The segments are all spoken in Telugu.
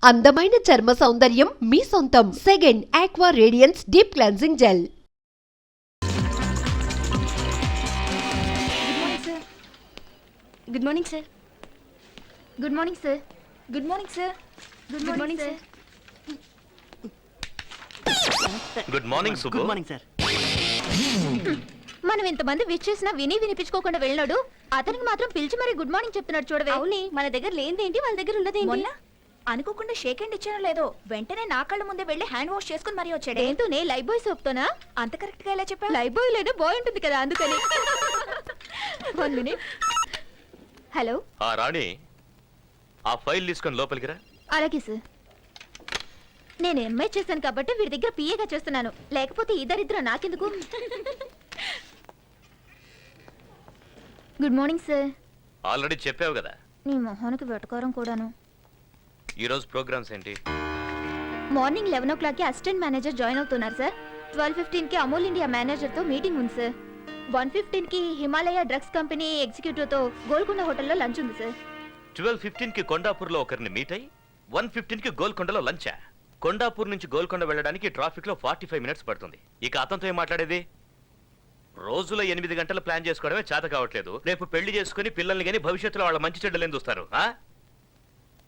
అందమైన చర్మ సౌందర్యం మీ సొంతం. Second aqua radiance deep cleansing gel. Good morning sir. Good morning sir. Good morning sir. Good morning sir. Good morning Subbu. Good morning sir. మనం ఇంతమంది విష్ చేసినా వినిపించుకోకుండా వెళ్ళాడు. అతనికి మాత్రం పిలిచి మరి గుడ్ మార్నింగ్ చెప్తున్నాడు చూడవే. అవునే, మన దగ్గర లేనిదేంటి వాళ్ళ దగ్గర ఉన్నదేంటి? మొన్న అనుకోకుండా షేక్ హ్యాండ్ ఇచ్చానో లేదో వెంటనే నా కళ్ళ ముందే వెళ్ళి హ్యాండ్ వాష్ చేసుకుని మరీ వచ్చాడు. ఏంటోనే లైఫ్ బాయ్ సోప్ తోనా? అంత కరెక్ట్ గా ఎలా చెప్పా? లైఫ్ బాయ్ లేదో బాయ్ ఉంటుంది కదా, అందుకని. 1 minute. హలో. ఆ రాణి, ఆ ఫైల్ తీసుకొని లోపలికి రా. అలాగే సార్. నేను ఎంఐ చేశాను కాబట్టి వీడి దగ్గర పిఏగా చేస్తున్నాను, లేకపోతే ఇద్దరిద్దరు నాకెందుకు. Good morning sir. ఆల్రెడీ చెప్పావు కదా. నీ మొహానికి వెటకారం కూడాను. ఈ రోజు ప్రోగ్రామ్స్ ఏంటి? మార్నింగ్ 11 o'clock కి అసిస్టెంట్ మేనేజర్ జాయిన్ అవుతున్నారు సార్. 12:15 కి అమూల్ ఇండియా మేనేజర్ తో మీటింగ్ ఉంది సార్. 1:15 కి హిమాలయ డ్రగ్స్ కంపెనీ ఎగ్జిక్యూటివ్ తో గోల్కొండ హోటల్లో లంచ్ ఉంది సార్. 12:15 కి కొండాపూర్లో ఒకరిని మీట్ అయ్యి 1:15 కి గోల్కొండలో లంచా? కొండాపూర్ నుంచి గోల్కొండ వెళ్ళడానికి ట్రాఫిక్ లో 45 minutes పడుతుంది. ఇక అతనితో ఏం మాట్లాడేది? రోజులో 8 గంటలు ప్లాన్ చేసుకోవడమే చేత కావట్లేదు. రేపు పెళ్లి చేసుకుని పిల్లల్ని గానీ భవిష్యత్తులో వాళ్ళ మంచి చెడ్డలేని చూస్తారు.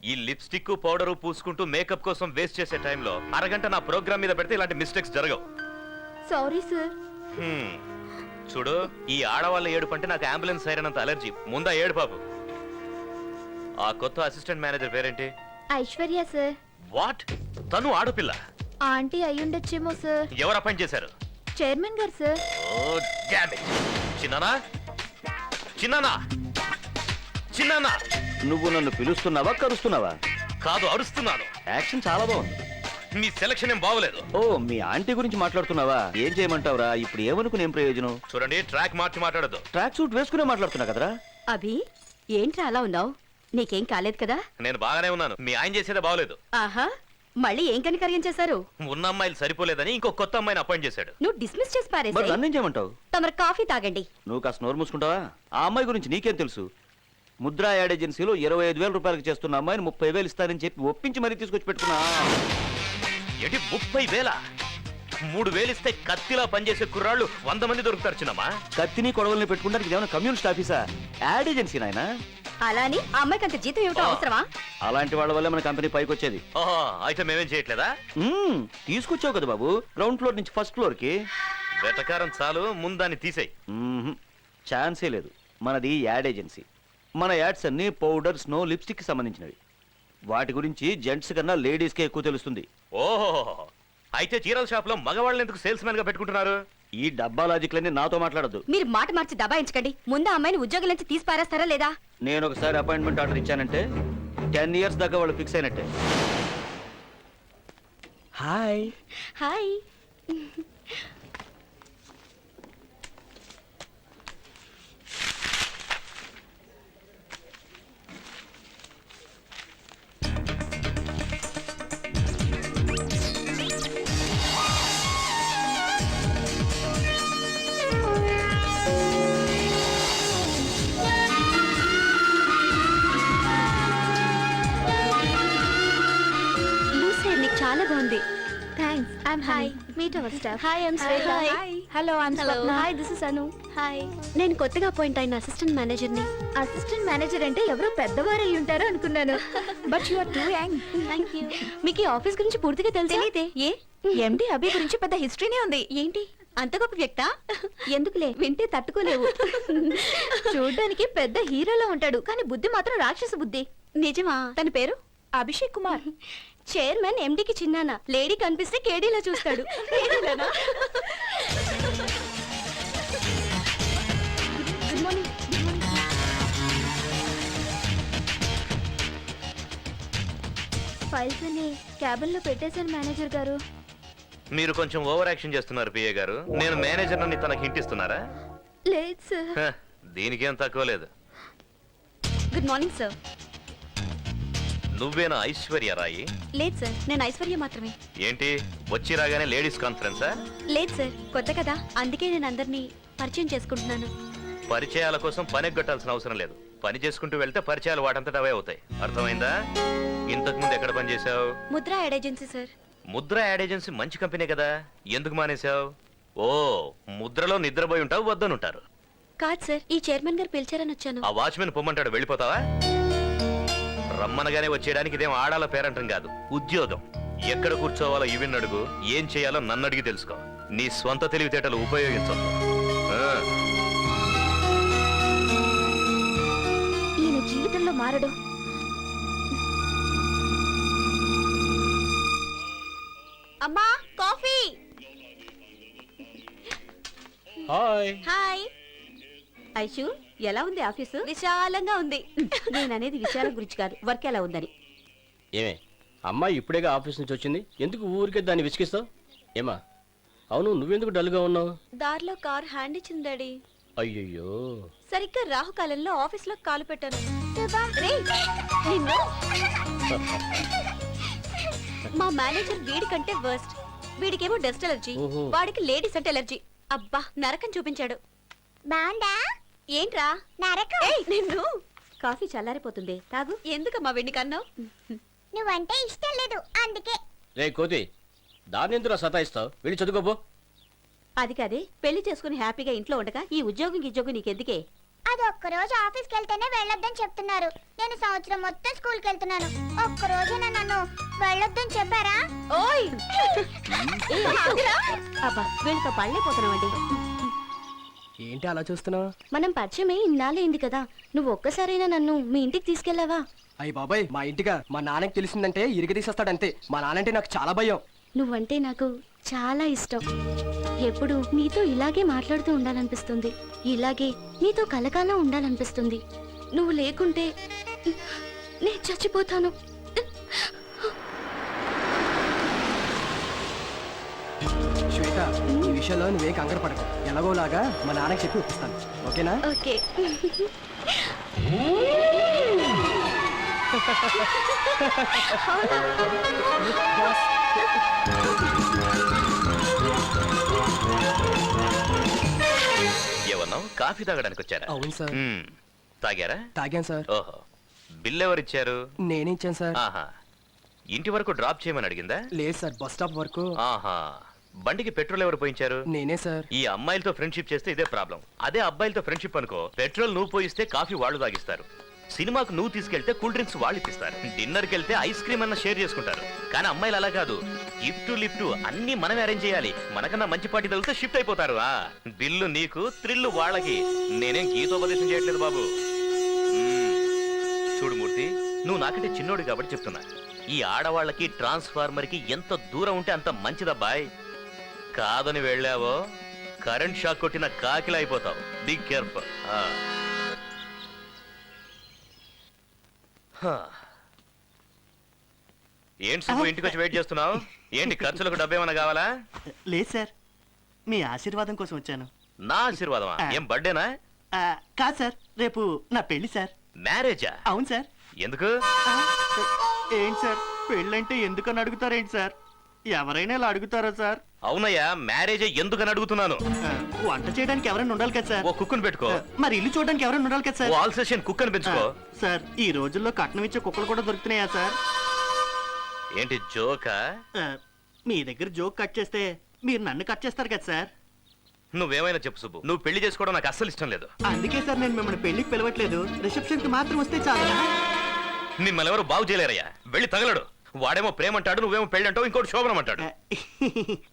ఈ లిప్స్టిక్ పౌడరు పూసుకుంటూ మేకప్ కోసం వేస్ట్ చేసే టైంలో అరగంట నా ప్రోగ్రామ్ మీద పెడితే ఇలాంటి మిస్టేక్స్ జరగవు. Sorry sir. చూడు, ఈ ఆడవాళ్ళ ఏడుపు అంటే నాకు అంబులెన్స్ సైరనంత అలర్జీ. ముందా ఏడు బాబు. ఆ కొత్త అసిస్టెంట్ మేనేజర్ పేరేంటి? ఐశ్వర్య సార్. వాట్? తను ఆడపిల్ల? ఆంటీ అయ్యుండొచ్చేమో సార్. ఎవరు అపాయింట్ చేశారు? చైర్మన్ గారు సార్. Oh damn it. చిన్నానా, చిన్నానా, చిన్నానా. నువ్వు నన్ను పిలుస్తున్నావా కరుస్తున్నావా? కాదు, అరుస్తున్నాను. యాక్షన్ చాలా బాగుంది. మీ సెలక్షన్ ఏం బాగోలేదు. ఓ, మీ ఆంటీ గురించి మాట్లాడుతున్నావా? ఏం చేయమంటావురా? ఇప్పుడు ఏమనుకుని ఏం ప్రయోజనం? చూడండి, ట్రాక్ మార్చి మాట్లాడదు. ట్రాక్ సూట్ వేసుకునే మాట్లాడుతున్నా కదరా. అభి, ఏంట్రా అలా ఉన్నావు? నీకేం కాలేదు కదా? నేను బాగానే ఉన్నాను. మీ ఆయన చేసేదే బాగోలేదు. ఆహా, మళ్ళీ ఏం కనికర్యం చేశారు? ఉన్న అమ్మాయిలు సరిపోలేదని ఇంకో కొత్త అమ్మాయిని అపాయింట్ చేశాడు. నువ్వు డిస్మిస్ చేసి మరి పారేసాయి. నన్నేం చేయమంటావు? తమరు కాఫీ తాగండి. నువ్వు కాస్త నోరు మూసుకుంటావా? ఆ అమ్మాయి గురించి నీకేం తెలుసు? ముద్రా యాడ్ ఏజెన్సీలో 25,000 రూపాయలకు చేస్తున్న అమ్మాయిని 30,000 ఇస్తానని చెప్పి ఒప్పించి మరీ తీసుకొచ్చి పెట్టుకున్నా. ఏంటి 30,000? 3,000 ఇస్తే కత్తిలా పనిచేసే కుర్రాళ్ళు 100 మంది దొరుకుతారు చిన్నమ్మా. కత్తిని కొడవల్ని పెట్టుకుంటానికి ఏమైనా కమ్యూనిస్ట్ ఆఫీసా? యాడ్ ఏజెన్సీ నాయనా. అలా అని ఆ అమ్మాయికి అంత జీతం ఏమిటో అవసరమా? అలాంటి వాళ్ళ వల్ల మన కంపెనీ పైకి వచ్చేది. ఓహో, అయితే మేమేం చేయట్లేదా? తీసుకొచ్చావు కదా బాబు, గ్రౌండ్ ఫ్లోర్ నుంచి ఫస్ట్ ఫ్లోర్ కి. వెటకారం చాలు, ముందాన్ని తీసేయి. ఛాన్సే లేదు. మనది యాడ్ ఏజెన్సీ. మన యాడ్స్ అన్ని పౌడర్, స్నో, లిప్స్టిక్ కి సంబంధించినవి. వాటి గురించి జెంట్స్ కన్నా లేడీస్ కే ఎక్కువ తెలుస్తుంది. ఓహో, అయితే చీరల షాప్ లో మగవాళ్ళని ఎందుకు సేల్స్ మ్యాన్ గా పెట్టుకుంటున్నారు? ఈ డబ్బా లాజిక్లన్నీ నాతో మాట్లాడద్దు. మీరు మాట మార్చి దబాయించకండి. ముందు ఆ అమ్మాయిని ఉద్యోగం నుంచి తీసి పారేస్తారా లేదా? నేను ఒకసారి అపాయింట్మెంట్ ఆర్డర్ ఇచ్చానంటే 10 years దాకా వాళ్ళు ఫిక్స్ అయినట్టే. హాయ్. హాయ్. చాలా బాగుంది. Thanks. I'm hi. Meet our staff. Hi, I'm Shweta. Hi. Hello, I'm Swapna. Hi, this is Anu. Hi. నేను కొత్తగా అపాయింట్ అయిన అసిస్టెంట్ మేనేజర్ ని. అసిస్టెంట్ మేనేజర్ అంటే ఎవరో పెద్దవారు అయి ఉంటారు అనుకున్నాను. But you are too young. Thank you. మీకు ఈ ఆఫీస్ గురించి పూర్తిగా తెలియదే? ఏ? ఎండి అభి గురించి పెద్ద హిస్టరీనే ఉంది. ఏంటి అంత గొప్ప వ్యక్తా? ఎందుకులే, వింటే తట్టుకోలేవు. చూడ్డానికి పెద్ద హీరోలో ఉంటాడు, కానీ బుద్ధి మాత్రం రాక్షస బుద్ధి. నిజమా? తన పేరు అభిషేక్ కుమార్. చైర్మన్ ఎండికి చిన్నానా. లేడీ కనిపిస్తే కేడీలా చూస్తాడు. Good morning. ఫైల్స్ అన్ని క్యాబిన్ లో పెట్టేశాను మేనేజర్ గారు. మీరు కొంచెం ఓవర్ యాక్షన్ చేస్తున్నారు పిఏ గారు. నేను మేనేజర్ అని తనకి హింట్ ఇస్తున్నారా? లేదు సార్. దీనికేం తక్కువ లేదు. Good morning sir. నువ్వేనా ఐశ్వర్య రాయి? లేదు సార్, నేను ఐశ్వర్య మాత్రమే. ఏంటి వచ్చి రాగానే లేడీస్ కాన్ఫరెన్సా? లేదు సార్, కొత్త కదా, అందుకే నేను అందరినీ పరిచయం చేసుకుంటున్నాను. పరిచయాల కోసం పని ఎగ్గొట్టాల్సిన అవసరం లేదు. పని చేసుకుంటూ వెళ్తే పరిచయాలు వాటంతట అవే అవుతాయి. అర్థమైందా? ఇంతకు ముందు ఎక్కడ పని చేసావు? Mudra ad agency sir. Mudra ad agency మంచి కంపెనీ కదా, ఎందుకు మానేశావు? ఓ, ముద్రలో నిద్రపోయి ఉంటావు, వద్దనుంటారు. కాదు సార్, ఈ చైర్మన్ గారు పిలిచారని వచ్చాను. ఆ వాచ్మెన్ పొమ్మంటాడు, వెళ్ళిపోతావా? రమ్మనగానే వచ్చేయడానికి ఇదేం ఆడాల పేరంటం కాదు, ఉద్యోగం. ఎక్కడ కూర్చోవాలో ఇవిన్ అడుగు, ఏం చేయాలో నన్ను అడిగి తెలుసుకో. నీ స్వంత తెలివితేటలు ఉపయోగించవు. ఈయన జీవితంలో మారడు. అమ్మా కాఫీ. హాయ్. హాయ్. ఐషు, ఎలా ఉంది ఆఫీసు? విశాలంగా ఉంది. నేను అనేది విషయాల గురించి కాదు, వర్క్ ఎలా ఉందని. ఏమే, అమ్మాయి ఇప్పుడేగా ఆఫీస్ నుంచి వచ్చింది, ఎందుకు ఊరికే దాన్ని విసిగిస్తావు? ఏమా, అవును, నువ్వెందుకు డల్గా ఉన్నావు? దారిలో కార్ హ్యాండ్ ఇచ్చింది డాడీ. అయ్యయ్యో. సరిగ్గా రాహుకాలంలో ఆఫీస్ లో కాలు పెట్టాను. రేయ్, నిన్ను. మా మేనేజర్ వీడి కంటే వర్స్ట్. వీడికేమో డస్ట్ ఎలర్జీ, ఓహో. వాడికి లేడీస్ అంటే ఎలర్జీ. అబ్బా, నరకం చూపించాడు. బాండా ఏంట్రా నరకం. ఏయ్, నిన్ను. కాఫీ చల్లారిపోతుంది, తాగు. ఎందుకమ్మా వెండి కన్నావు? నువ్వంటే ఇష్టం లేదు అందుకే. రే కోతి, దాన్ని ఎందుకు సతాయిస్తావు? వెళ్ళి చదువుకోపో. అది కాదే, పెళ్లి చేసుకుని హ్యాపీగా ఇంట్లో ఉండగా ఈ ఉద్యోగం నీకెందుకే? అది ఒక్కరోజు ఆఫీస్కి వెళ్తేనే వెళ్ళొద్దని చెప్తున్నారు. నేను సంవత్సరం మొత్తం స్కూల్కి వెళ్తున్నాను. ఒక్కరోజైనా నన్ను వెళ్ళొద్దని చెప్పారా? ఓయ్, ఏ, ఆగురా. అబ్బా, వీళ్ళతో పళ్ళైపోతున్నావండి. ఏంటి అలా చూస్తున్నావు? మనం పరిచయమే ఇన్నాళ్ళైంది కదా, నువ్వు ఒక్కసారైనా నన్ను మీ ఇంటికి తీసుకెళ్లావా? అయ్యి బాబాయ్, మా ఇంటిగా మా నాన్నకి తెలిసిందంటే ఇరిగి తీసేస్తాడంతే. మా నాన్నంటే నాకు చాలా భయం. నువ్వంటే నాకు చాలా ఇష్టం. ఎప్పుడు నీతో ఇలాగే మాట్లాడుతూ ఉండాలనిపిస్తుంది, ఇలాగే నీతో కలకాలం ఉండాలనిపిస్తుంది. నువ్వు లేకుంటే నేను చచ్చిపోతాను. శ్వేత, ఈ విషయంలో నువ్వే కంగారు పడకు. ఎలాగోలాగా మా నాన్నకి చెప్పి ఒప్పిస్తాను, ఓకేనా? ఓకే. ఏమన్నావు? కాఫీ తాగడానికి వచ్చారా? అవును సార్. మ్మ్. తాగారా? తాగాను సార్. ఓహో, బిల్ ఎవరిచ్చారు? నేనే ఇచ్చాను సార్. ఆహా, ఇంటి వరకు డ్రాప్ చేయమని అడిగిందా? లేదు సార్, బస్ స్టాప్ వరకు. ఆహా, బండికి పెట్రోల్ ఎవరు పోయించారు? నేనే సార్. ఈ అమ్మాయిలతో ఫ్రెండ్షిప్ చేస్తే ఇదే ప్రాబ్లం. అదే అబ్బాయిలతో ఫ్రెండ్షిప్ అనుకో, పెట్రోల్ నువ్వు పోయిస్తే కాఫీ వాళ్ళు తాగిస్తారు, సినిమాకు నువ్వు తీసుకెళ్తే కూల్ డ్రింక్స్ వాళ్ళు ఇప్పిస్తారు, డిన్నర్కి వెళ్తే ఐస్ క్రీమ్ అన్న షేర్ చేసుకుంటారు. కానీ అమ్మాయిలు అలా కాదు, గిఫ్ట్ లిఫ్ట్ అన్ని మనమే అరేంజ్ చేయాలి. మనకన్నా మంచి పార్టీ తగిలితే షిఫ్ట్ అయిపోతారు. బిల్లు నీకు, థ్రిల్లు వాళ్ళకి. నేనేం గీతోపదేశం చేయట్లేదు బాబు. చూడు మూర్తి, నువ్వు నాకంటే చిన్నోడు కాబట్టి చెప్తున్నా, ఈ ఆడవాళ్ళకి ట్రాన్స్ఫార్మర్ కి ఎంత దూరం ఉంటే అంత మంచిదబ్బాయ్. కాదని వెళ్ళావో కరెంట్ షాక్ కొట్టిన కాకిలా అయిపోతావు. Be careful. ఏంటి సుబ్బు, ఇంటికి వచ్చి వెయిట్ చేస్తున్నావు? ఏంటి, ఖర్చులకు డబ్బేమన్నా కావాలా? లేదు సార్, మీ ఆశీర్వాదం కోసం వచ్చాను. నా ఆశీర్వాదమా? ఏం బర్త్డేనా? కాదు సార్, రేపు నా పెళ్లి సార్. మ్యారేజా? అవును సార్. ఎందుకు? ఏంటి సార్, పెళ్ళంటే ఎందుకని అడుగుతారేంటి సార్? ఎవరైనా ఇలా అడుగుతారా సార్? అవునయ్యా, మ్యారేజే ఎందుకని అడుగుతున్నాను. వంట చేయడానికి ఎవరైనా ఉండాలి కదా సార్. ఓ కుక్కుని పెట్టుకో. మరి ఇల్లు చూడడానికి ఎవరైనా ఉండాలి కదా ఓ సార్. ఆల్ సెషన్ కుక్కని పెంచుకో. సార్, ఈ రోజుల్లో కట్నం ఇచ్చే కుక్కలు కూడా దొరుకుతున్నాయా సార్? ఏంటి జోకా? మీ దగ్గర జోక్ కట్ చేస్తే మీరు నన్ను కట్ చేస్తారు కదా సార్. నువ్వేమైనా చెప్పు సుబ్బు, నువ్వు పెళ్లి చేసుకోవడం నాకు అస్సలు ఇష్టం లేదు. అందుకే సార్ నేను మిమ్మల్ని పెళ్లికి పిలవట్లేదు, రిసెప్షన్ కి మాత్రం వస్తే చాలు. మిమ్మల్ని ఎవరు బాగు చేయలేరయ్యా. వెళ్ళి తగలడు. వాడేమో ప్రేమ అంటాడు, నువ్వేమో పెళ్లి అంటావు, ఇంకోటి శోభనం అంటాడు.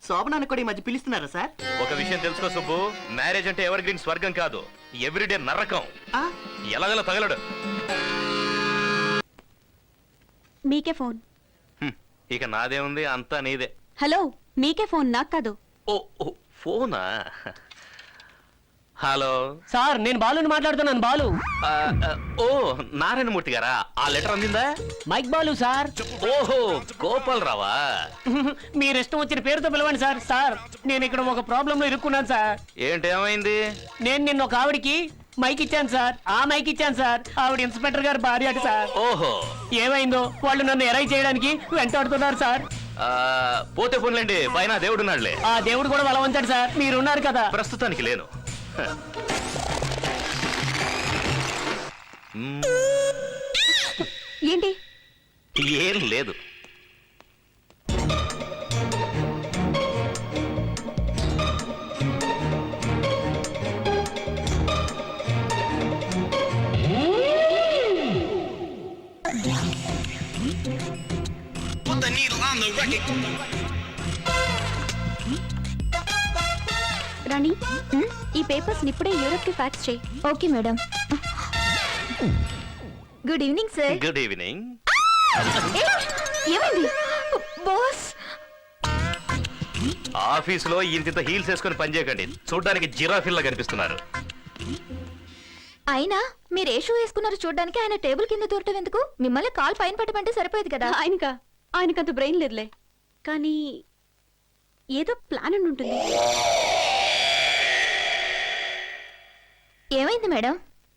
శోభనాన్ని కూడా ఈ మధ్య పిలుస్తున్నారా సార్? ఒక విషయం తెలుసుకో సుబ్బు, మ్యారేజ్ అంటే ఎవర్ గ్రీన్ స్వర్గం కాదు, ఎవ్రీడే నరకం. ఎలాగలా తగలడు. మీకే ఫోన్. ఇక నాదే ఉంది, అంతా నీదే. హలో, మీకే ఫోన్, నాకు కాదు. ఓ ఓ, ఫోనా? హలో సార్, నేను బాలుని మాట్లాడుతున్నాను. బాలు. ఓ, నారాయణమూర్తి గారా? ఆ లెటర్ అందిందా? Mike Balu sir. ఓహో, గోపాల్ రావా? మీరు ఇష్టం వచ్చిన పేరుతో పిలవండి సార్. సార్, నేను ఇక్కడ ఒక ప్రాబ్లం లో ఇరుక్కున్నాను సార్. ఏంటేమైంది? నేను నిన్న ఒక ఆవిడికి మైక్ ఇచ్చాను సార్. ఆ మైక్ ఇచ్చాను సార్. ఆవిడ ఇన్స్పెక్టర్ గారు భార్య అట సార్. ఓహో, ఏమైందో వాళ్ళు నన్ను ఎరై చేయడానికి వెంటాడుతున్నారు సార్. పోతే పోన్లేండి, పైన దేవుడున్నాడులే. ఆ దేవుడు కూడా బలవంతాడు సార్. మీరున్నారు కదా. ప్రస్తుతానికి లేను. మ్మ్, ఏంటి? ఏం లేదు. రాణి ఈ పేపర్స్ ఇప్పుడే యూరోప్ కి ఫ్యాక్స్ చేయి. Okay madam. Good evening sir. Good evening. ఏమైంది బాస్? ఆఫీసులో ఇంత హీల్స్ వేసుకొని పనిచేయకండి, చూడడానికి జిరాఫీల్లా కనిపిస్తున్నారు. అయినా మీరు ఏ షూ వేసుకున్నారు చూడడానికి? ఆయన టేబుల్ కింద దూరటం ఎందుకు? మిమ్మల్ని కాల్ పైన పెట్టమంటే సరిపోయేది కదా. ఆయనకంత బ్రెయిన్ లేదులే, కానీ ఏదో ప్లాన్ అని ఉంటుంది. ఏమైంది మేడం?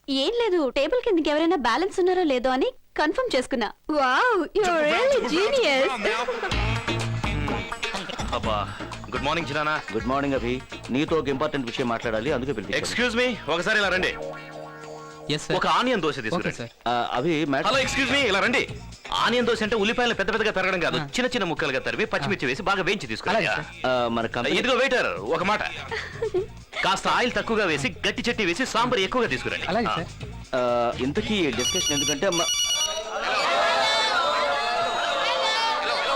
ఏం లేదు, టేబుల్ కిందకి ఎవరైనా బ్యాలెన్స్ ఉన్నారో లేదో అని కన్ఫర్మ్ చేసుకున్నా. Wow, you are really genius. అబ్బా, గుడ్ మార్నింగ్ చిన్నానా. గుడ్ మార్నింగ్ అభి, నీతో ఒక ఇంపార్టెంట్ విషయం మాట్లాడాలి, అందుకే పిలిపించాను. ఎక్స్క్యూజ్ మీ, ఒకసారి ఇలా రండి. ఒక ఆనియన్ దోశ తీసుకురండి. అభి హలో, ఎక్స్క్యూజ్ మీ, ఇలా రండి. ఆనియన్ దోశ అంటే ఉల్లిపాయలు పెద్ద పెద్దగా తరగడం కాదు, చిన్న చిన్న ముక్కలుగా తరివి పచ్చిమిర్చి వేసి బాగా వేయించి తీసుకురండి. మన ఇదిగో వెయిటర్, ఒక మాట, కాస్త ఆయిల్ తక్కువగా వేసి గట్టి చట్నీ వేసి సాంబార్ ఎక్కువగా తీసుకురండి. ఇంతకీ డిస్కషన్ ఎందుకంటే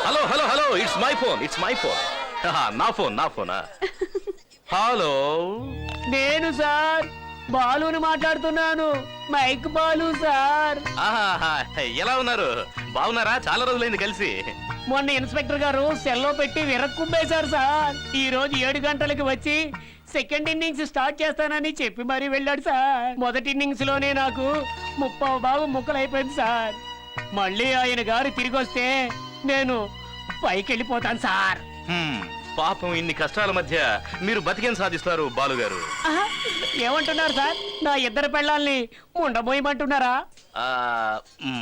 hello hello hello, it's my phone, it's my phone. నా ఫోన్, నా ఫోనా? హలో, నేను సార్ బాలుని మాట్లాడుతున్నాను. Mike Balu sir. ఆహా, ఎలా ఉన్నారు? బాగున్నారా? చాలా రోజులైంది కలిసి. మొన్న ఇన్స్పెక్టర్ గారు సెల్లో పెట్టి విరక్కుంపేశారు సార్. ఈ రోజు 7 గంటలకు వచ్చి సెకండ్ ఇన్నింగ్స్ స్టార్ట్ చేస్తానని చెప్పి మరీ వెళ్ళాడు సార్. మొదటి ఇన్నింగ్స్ లోనే నాకు 30 భాగం ముక్కలైపోయింది సార్. మళ్ళీ ఆయన గారు తిరిగి వస్తే నేను పైకి వెళ్ళిపోతాను సార్. హ్మ్, పాపం ఇన్ని కష్టాల మధ్య మీరు బతికేం సాధిస్తారు బాలుగారు? ఆహా, ఏమంటున్నారు సార్? నా ఇద్దరు పెళ్ళాల్ని ఉండబోయమంటున్నారా? ఆ,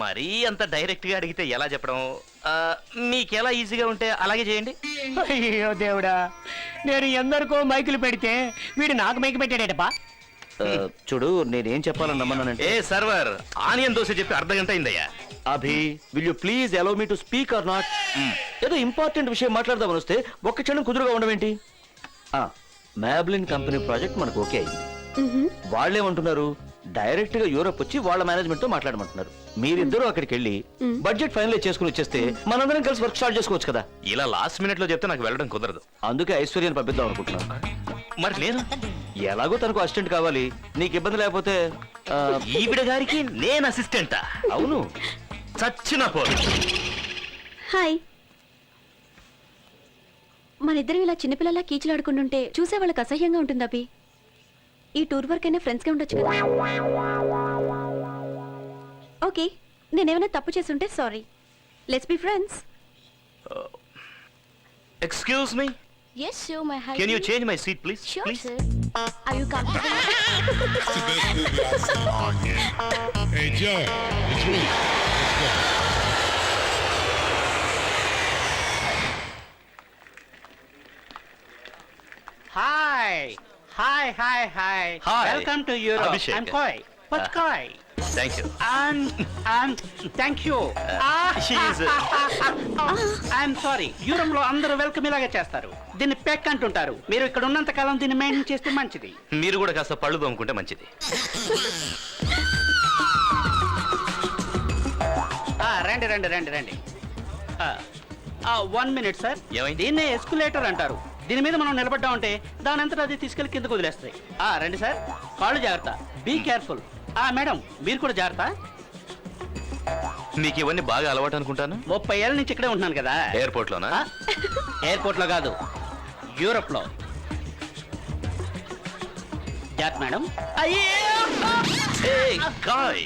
మరీ అంత డైరెక్ట్ గా అడిగితే ఎలా చెప్పడం? మీకెలా ఈజీగా ఉంటే అలాగే చేయండి. అయ్యో దేవుడా, నేను ఎందరికో మైకులు పెడితే వీడు నాకు మైకు పెట్టాడేటప్పా. చూడు, నేనేం చెప్పాలని రమ్మన్నానంటే, ఏ సర్వర్, ఆనియన్ దోశ చెప్పి అర్ధగంట అయిందయ్యా. Abhi will you please allow me to speak or not? ఏదో ఇంపార్టెంట్ విషయం మాట్లాడదామని వస్తే ఒక్క క్షణం కుదురుగా ఉండమేంటి? మ్యాబ్లిన్ కంపెనీ ప్రాజెక్ట్ మనకు ఓకే అయింది. వాళ్ళేమంటున్నారు, డైరెక్ట్ గా యూరోప్ వచ్చి వాళ్ళ మేనేజ్మెంట్ తో మాట్లాడమంటున్నారు. మీరిద్దరూ అక్కడికి వెళ్ళి బడ్జెట్ ఫైనలైజ్ చేసుకుని వచ్చేస్తే మనందరం కలిసి వర్క్ స్టార్ట్ చేసుకోవచ్చు కదా. ఇలా లాస్ట్ మినిట్ లో చెప్తే నాకు వెళ్ళడం కుదరదు. అందుకే ఐశ్వర్యాన్ని పంపిద్దాం అనుకుంటున్నాను. మరి నేను ఎలాగో తనకు అసిస్టెంట్ కావాలి, నీకు ఇబ్బంది లేకపోతే ఈవిడ గారికి నేను అసిస్టెంటా? అవును. చచ్చిన పోరు. హాయ్. మన ఇద్దరం ఇలా చిన్నపిల్లలా కీచులాడుకుంటుంటే చూసే వాళ్ళకి అసహ్యంగా ఉంటుంది అభి. ఈ టూర్ వర్క్ అయినా ఫ్రెండ్స్ గా ఉండొచ్చు కదా. ఓకే, నేనేమైనా తప్పు చేస్తుంటే sorry. Let's be friends. Excuse me, Yes, sure, my husband. Can you change my seat please? Sure, please. sir. Are you comfortable? Hey Joe, it's me. Let's go. Hi. Hi, hi, hi. Hi. Welcome to Europe. Abhishek. I'm Koi. What's Koi? Thank you. And thank you. I'm sorry. Europe లో అందరూ వెల్కమ్ ఇలాగే చేస్తారు. దీన్ని పెక్ అంటుంటారు. మీరు ఇక్కడ ఉన్నంత కాలం దీన్ని మెయింటైన్ చేస్తే మంచిది. మీరు కూడా కాస్త పళ్ళు తోముకుంటే మంచిది. రండి రండి రండి రండి. 1 minute సార్. ఏమైంది? దీన్నే ఎస్కులేటర్ అంటారు. దీని మీద మనం నిలబడ్డామంటే దాని అంతటా అది తీసుకెళ్లి కిందకు వదిలేస్తాయి. రండి సార్, కాళ్ళు జాగ్రత్త. Be careful. మేడం, మీరు కూడా జాగ్రత్త. మీకు ఇవన్నీ బాగా అలవాటు అనుకుంటాను. 30 ఏళ్ళ నుంచి ఇక్కడే ఉంటున్నాను కదా. ఎయిర్పోర్ట్ లోనా? ఎయిర్పోర్ట్ లో కాదు, యూరోప్ లో. జాగ్రత్త మేడం. కాయ్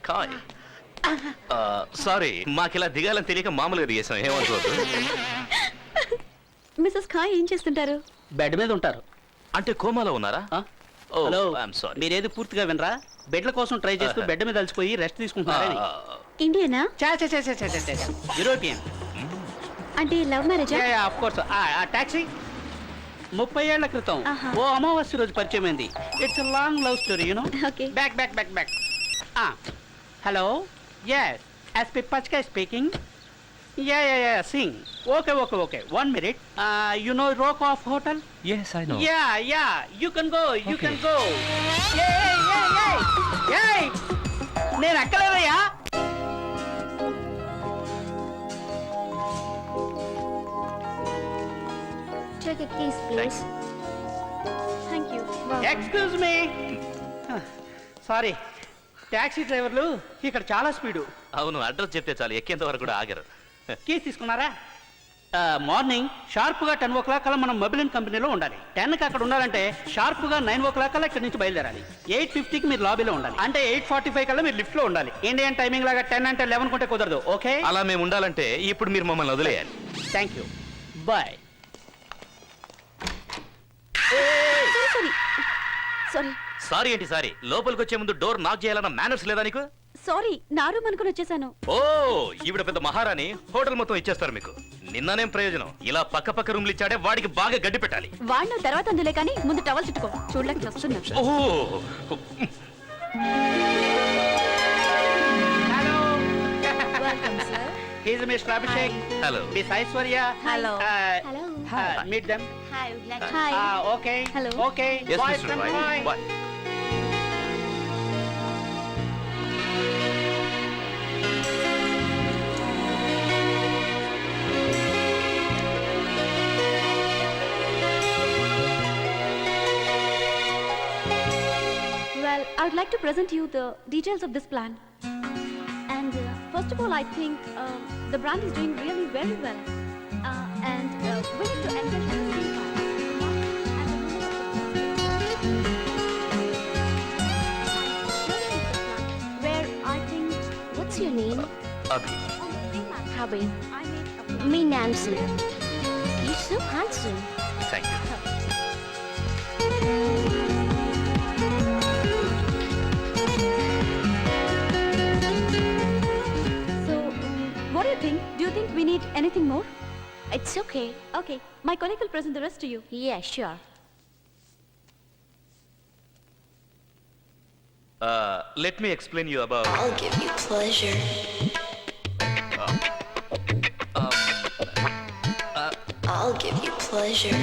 కాయ్. సారీ, మాకిలా దిగాలని తెలియక మామూలుగా దిగేసాం, ఏమనుకోవద్దు. మిస్సెస్ ఖాయ్ ఏం చేస్తుంటారు? బెడ్ మీద ఉంటారు. అంటే కోమాలో ఉన్నారా? Oh, hello, I'm sorry. మీరేది పూర్తిగా వినరా? బెడ్ల కోసం ట్రై చేస్తూ బెడ్ మీద అలసిపోయి రెస్ట్ తీసుకుంటున్నారని. ఇండియనా? యూరోపియన్. అంటే లవ్ మ్యారేజా? Of course. ఆ టాక్సీ 30 ఏళ్ల క్రితం ఓ అమావాస్య రోజు పరిచయం అయింది. It's long love story, you know. Okay. Back back back back. Hello S SP పచ్కా speaking yeah Singh okay 1 minute you know రోక్ of hotel yes I know yeah you can go నేను అక్కలేదయ్యా. Check a case, please. Thank you. Excuse me sorry taxi డ్రైవర్లు ఇక్కడ చాలా స్పీడు. అవును, అడ్రస్ చెప్తే చాలు ఎక్కేంత వరకు కూడా ఆగరు. కీస్ తీసుకున్నారా? మార్నింగ్ షార్ప్గా 10 o'clock కల్లా మనం మొబైల్ కంపెనీలో ఉండాలి. 10కి అక్కడ ఉండాలంటే షార్ప్గా 9 o'clock కల్లా ఇక్కడ నుంచి బయలుదేరాలి. 8:50కి మీరు లాబీలో ఉండాలి. అంటే 8:45 కల్లా మీరు లిఫ్ట్లో ఉండాలి. ఇండియన్ టైమింగ్ లాగా 10 అంటే 11 కొంటే కుదరదు. ఓకే, అలా మేము ఉండాలంటే ఇప్పుడు మీరు మమ్మల్ని వదిలేయాలి. Thank you, bye. Sorry sorry ఏంటి సారీ? లోపలికి వచ్చే ముందు డోర్ నాక్ చేయాలన్న మేనర్స్ లేదా నీకు? సారీ, నా రూమ్ అనుకుని వచ్చేసాను. ఓ, ఈవిడ పెద్ద మహారాణి, హోటల్ మొత్తం ఇచ్చేస్తారు మీకు. నిన్ననేం ప్రయోజనం? ఇలా పక్క రూమ్లు ఇచ్చాడే, వాడికి బాగా గడ్డి పెట్టాలి. వాడిన తర్వాత అందులే కానీ ముందు టవల్ చుట్టుకో, చూడలేక వస్తున్నా. ఓహో, hello, Welcome, sir. He's mister Abhishek, hello. Miss Aishwarya. Hello. Hello. Meet them. Hi, would you like Hi. Okay Hello. Okay, yes bye Mr. From Roy. Bye. Bye. Well, I would like to present you the details of this plan. And first of all, I think the brand is doing really very well. And we need to engage in the where I think, What's your name? Abhi. Abhi. I made a Me, Nancy. You're so handsome. Thank you. So, what do you think? Do you think we need anything more? It's okay. Okay, my colleague will present the rest to you. Yeah, sure. Let me explain you about. I'll give you pleasure. I'll give you pleasure.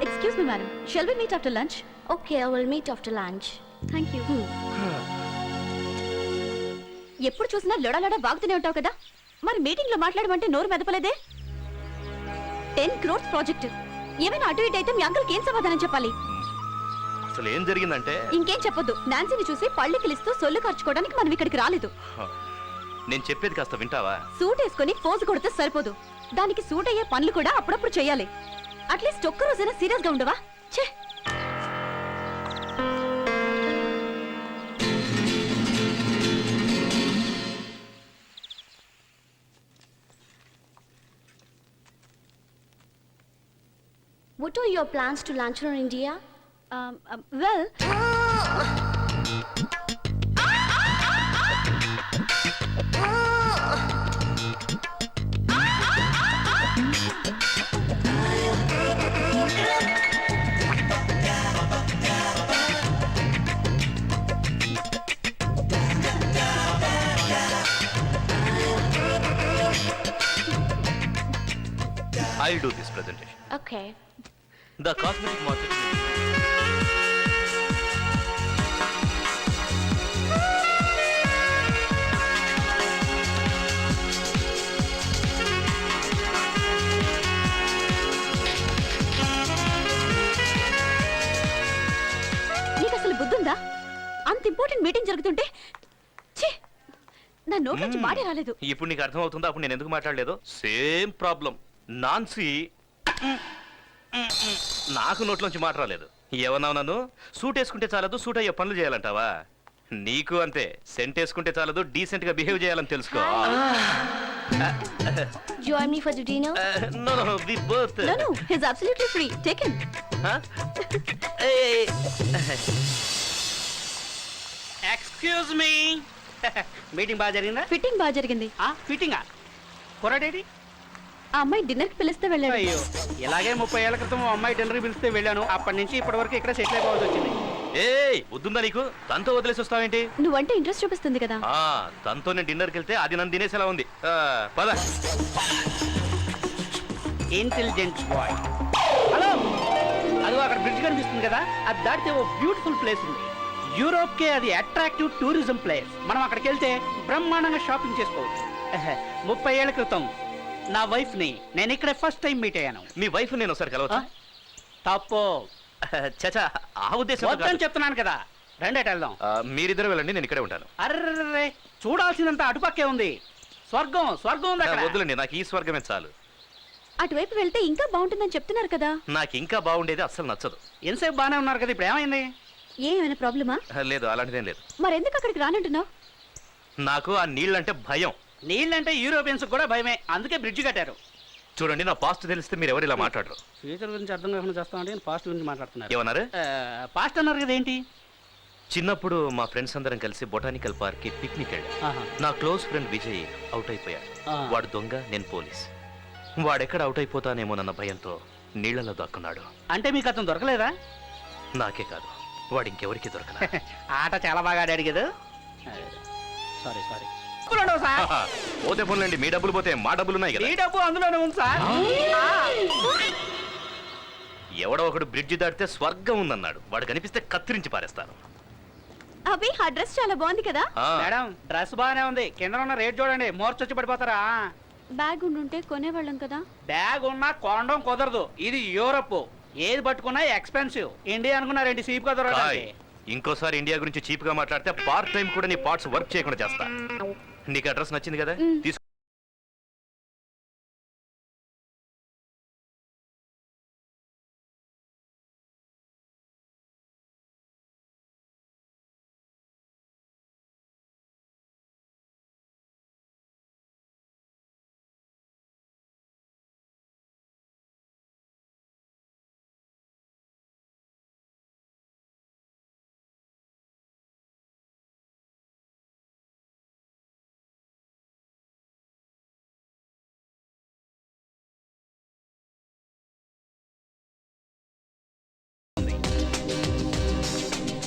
Excuse me, madam. Shall we meet after lunch? Okay, I will meet after lunch. Thank you. ఎప్పుడు చూసినా లొడలొడ వాగుతూనే ఉంటావు కదా, మరి మీటింగ్ లో మాట్లాడమంటే నోరు మెదపలేదే. 10 crores ప్రాజెక్ట్, ఏమైనా అటు ఇటు అయితే మీ అంకుల్కి ఏం సమాధానం చెప్పాలి? అసలు ఏం జరిగిందంటే, ఇంకేం చెప్పొద్దు. నాన్సీని చూసి పళ్ళు కిలిస్తూ సొల్లు ఖర్చుకోవడానికి మనం ఇక్కడికి రాలేదు. నేను చెప్పేది కాస్త వింటావా? సూట్ వేసుకొని పోజు కొడితే సరిపోదు, దానికి సూట్ అయ్యే పనులు కూడా అప్పుడప్పుడు చేయాలి. అట్లీస్ట్ ఒక్క రోజైనా సీరియస్ గా ఉండవా? ఛే! What are your plans to lunch in India? Well, I'll do this presentation. Okay. The cosmetic market. నీకు అసలు బుద్ధుందా? అంత ఇంపార్టెంట్ మీటింగ్ జరుగుతుంటే ఛీ! నా నోట్ నుంచి మాటే రాలేదు. ఇప్పుడు నీకు అర్థం అవుతుందా అప్పుడు నేను ఎందుకు మాట్లాడలేదు? Same problem. నాన్సీ నాకు నోట్లోంచి మాట రాలేదు. ఏమన్నావు నన్ను? సూట్ వేసుకుంటే చాలదు, సూట్ అయ్యే పనులు చేయాలంటావా? నీకు అంతే, సెంట్ వేసుకుంటే చాలదు, డీసెంట్ గా బిహేవ్ చేయాలని తెలుసుకో. Join me for the dinner? No, we both. No, he's absolutely free. Take him. Huh? Hey. Excuse me, meeting బాగా జరిగిందా? ఫిట్టింగ్ బాగా జరిగింది. ఫిట్టింగా? కుర్రాడేడి? ఆ అమ్మాయి డిన్నర్ కి పిలిస్తే వెళ్ళాడు. అయ్యో ఇలాగే 30 ఏళ్ల క్రితం ఓ అమ్మాయి డిన్నర్ పిలిస్తే వెళ్ళాను. అప్పటి నుంచి ఇప్పటి వరకు ఇక్కడ సెటిల్ అయిపోవాల్సి వచ్చింది. ఏయ్ వద్దుందా నీకు? తనతో వదిలేసి వస్తావేంటి? నువ్వంటే ఇంట్రెస్ట్ చూపిస్తుంది కదా. తనతో నేను డిన్నర్కి వెళ్తే అది నన్ను తినేసేలా ఉంది. పద. Intelligent boy. హలో, అదిగో అక్కడ బ్రిడ్జ్ కనిపిస్తుంది కదా, అది దాటితే ఓ బ్యూటిఫుల్ ప్లేస్ ఉంది. యూరోప్ కే అది అట్రాక్టివ్ టూరిజం ప్లేస్. మనం అక్కడికి వెళ్తే బ్రహ్మాండంగా షాపింగ్ చేసుకోవచ్చు. 30 ఏళ్ల క్రితం నా వైఫ్ ని నేను ఇక్కడ ఫస్ట్ టైం మీట్ అయ్యాను. మీ వైఫ్ నేను ఒకసారి కలవచ్చా? తప్పు. చచా, ఆ ఉద్దేశం వద్దని చెప్తున్నాను కదా. రండి వెళ్దాం. మీరిద్దరు వెళ్ళండి, నేను ఇక్కడే ఉంటాను. అర్రే, చూడాల్సిందంతా అటుపక్కే ఉంది. స్వర్గం స్వర్గం ఉంది అక్కడ. వద్దులండి, నాకు ఈ స్వర్గమే చాలు. అటువైపు వెళ్తే ఇంకా బాగుంటుందని చెప్తున్నారు కదా. నాకు ఇంకా బాగుండేది అస్సలు నచ్చదు. ఎంతసేపు బానే ఉన్నారు కదా, ఇప్పుడు ఏమైంది? ఏమైనా ప్రాబ్లమా? లేదు, అలాంటిదేం లేదు. మరెందుకు అక్కడికి రానంటున్నావు? నాకు ఆ నీళ్ళంటే భయం. నీళ్ళంటే యూరోపియన్స్ కూడా భయమే, అందుకే బ్రిడ్జ్ కట్టారు. చూడండి, నా పాస్ట్ తెలిస్తే మీరు ఎవరు ఇలా మాట్లాడరు. ఫ్యూచర్ గురించి అర్థం కాకుండా చేస్తామంటే నేను పాస్ట్ గురించి మాట్లాడుతున్నారు. ఏమన్నారు? పాస్ట్ అన్నారు కదా, ఏంటి? చిన్నప్పుడు మా ఫ్రెండ్స్ అందరం కలిసి బొటానికల్ పార్క్ కి పిక్నిక్ వెళ్ళాం. ఆహా. నా క్లోజ్ ఫ్రెండ్ విజయ్ అవుట్ అయిపోయాడు. వాడు దొంగ, నేను పోలీస్. వాడెక్కడ అవుట్ అయిపోతానేమోనన్న భయంతో నీళ్లలో దాక్కున్నాడు. అంటే మీకు అతను దొరకలేదా? నాకే కాదు, వాడు ఇంకెవరికి దొరకనా. ఆట చాలా బాగా ఆడాడు కదా. Sorry sorry. పోతే పోన్లేండి, మీ డబ్బులు పోతే మా డబ్బులు ఉన్నాయి కదా. ఈ డబ్బు అందులోనే ఉంది సార్. ఎవడో ఒకడు బ్రిడ్జి దాటితే స్వర్గం ఉందన్నాడు. వాడు కనిపిస్తే కత్తిరించి పారేస్తాను. అభి, ఆ డ్రెస్ చాలా బాగుంది కదా. మేడం, డ్రెస్ బాగానే ఉంది, కింద ఉన్న రేట్ చూడండి, మోర్చొచ్చి పడిపోతారా. బ్యాగ్ ఉండుంటే కొనేవాళ్ళం కదా. బ్యాగ్ ఉన్నా కొనడం కుదరదు, ఇది యూరప్. ఏది పట్టుకున్నా ఎక్స్పెన్సివ్. ఇండియా అనుకున్నారేంటి చీప్ గా దొరకడానికి? ఇంకోసారి ఇండియా గురించి చీప్ గా మాట్లాడితే పార్ట్ టైం కూడా నీ పార్ట్స్ వర్క్ చేయకుండా చేస్తా. నీకు అడ్రస్ నచ్చింది కదా, తీసుకో.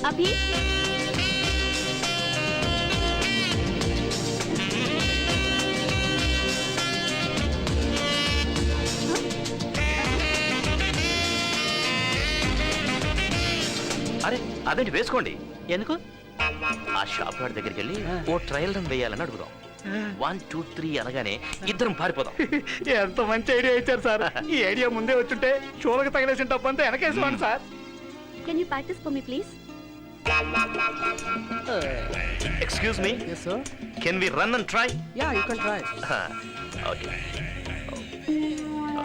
అభి, అరే అదేంటి, వేసుకోండి. ఎందుకు? ఆ షాప్ వాడి దగ్గరికి వెళ్ళి ఓ ట్రయల్ రన్ వేయాలని అడుగుదాం. 1 2 3 అనగానే ఇద్దరం పారిపోదాం. ఎంత మంచి ఐడియా ఇచ్చారు సార్. ఈ ఐడియా ముందే వచ్చుంటే షోలకు తగిలేసిన తప్పంతా వెనకేసుకోండి sir. Can you practice for me please? Excuse me, can we run and try? Yeah, you can try. Okay,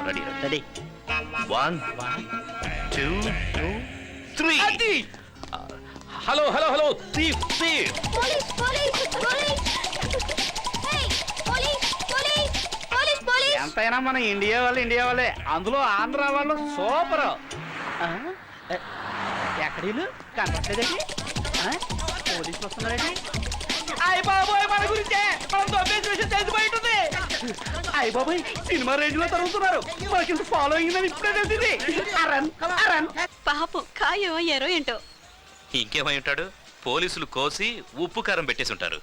ready ready. 1 2 3. Hello hello hello, thief thief. Police police police. Hey, police police police police. ఎంతైనా మన ఇండియా వాళ్ళే, అందులో ఆంధ్ర వాళ్ళు సూపర్. ఎక్కడీలు కనపడలేదండి? పోలీసులు వస్తున్నారండి. అయ్య బాబోయ్, మన గురించే, మనం దొబ్బేసి విషయం తెలిసిపోయి ఉంటుంది. అయ్య బాబోయ్, సినిమా రేంజ్ లో తరుగుతున్నారు. మనకి ఫాలో అయిందని ఇప్పుడే తెలిసింది. Aaron Aaron. పాపం ఖాయం అయ్యారో ఏంటో. ఇంకేమై ఉంటాడు, పోలీసులు కోసి ఉప్పు కారం పెట్టేసి ఉంటారు.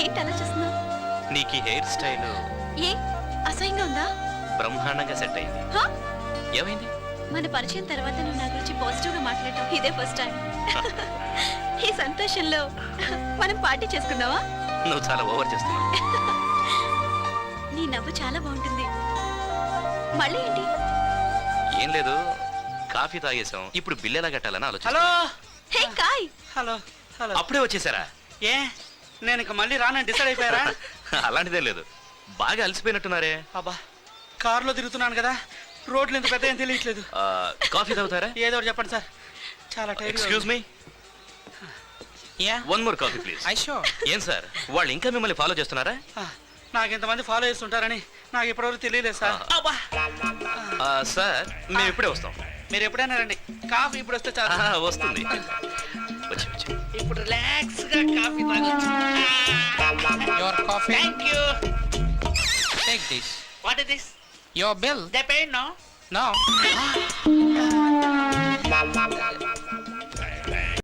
ఏంటి అలా చూస్తున్నావు? నీకు హెయిర్ స్టైల్ ఏ అసహ్యంగా ఉందా? బ్రహ్మాండంగా సెట్ అయింది. హా? ఏమైంది? మన పరిచయం తర్వాత నువ్వు నా గురించి పాజిటివ్ గా మాట్లాడటం ఇదే ఫస్ట్ టైం. ఈ సంతోషంలో మనం పార్టీ చేసుకుందావా? నువ్వు చాలా ఓవర్ చేస్తున్నావు. నీ నవ్వు చాలా బాగుంటుంది. మళ్ళీ ఏంటి? ఏం లేదు, కాఫీ తాగేసాం, ఇప్పుడు బిల్ ఎలా కట్టాలని ఆలోచన. హలో హే కాయ్, హలో హలో. అప్పుడే వచ్చేసారా? ఏ, నేను ఇక మళ్ళీ రానని డిసైడ్ అయిపోయారా? అలాంటిదే లేదు, బాగా అలసిపోయినట్టున్నారే. అబ్బా, కారులో తిరుగుతున్నాను కదా, రోడ్లు ఎంత పెద్ద ఏం తెలియట్లేదు. కాఫీ తాగుతారా? ఏదో ఒకటి చెప్పండి సార్, చాలా tired. Excuse me, one more coffee please. ఏం సార్, వాళ్ళు ఇంకా మిమ్మల్ని ఫాలో చేస్తున్నారా? నాకు ఇంతమంది ఫాలో చేస్తుంటారని నాకు ఇప్పటివరకు తెలియలేదు సార్. సార్, మేము ఇప్పుడే వస్తాం. మీరు ఎప్పుడైనా రండి, కాఫీ ఇప్పుడు వస్తే చాలు. వస్తుంది. వచ్చి వచ్చి. ఇప్పుడు రిలాక్స్ గా కాఫీ తాగొచ్చు. Thank you. Take this. What is this? Your bill. They paid, no? No.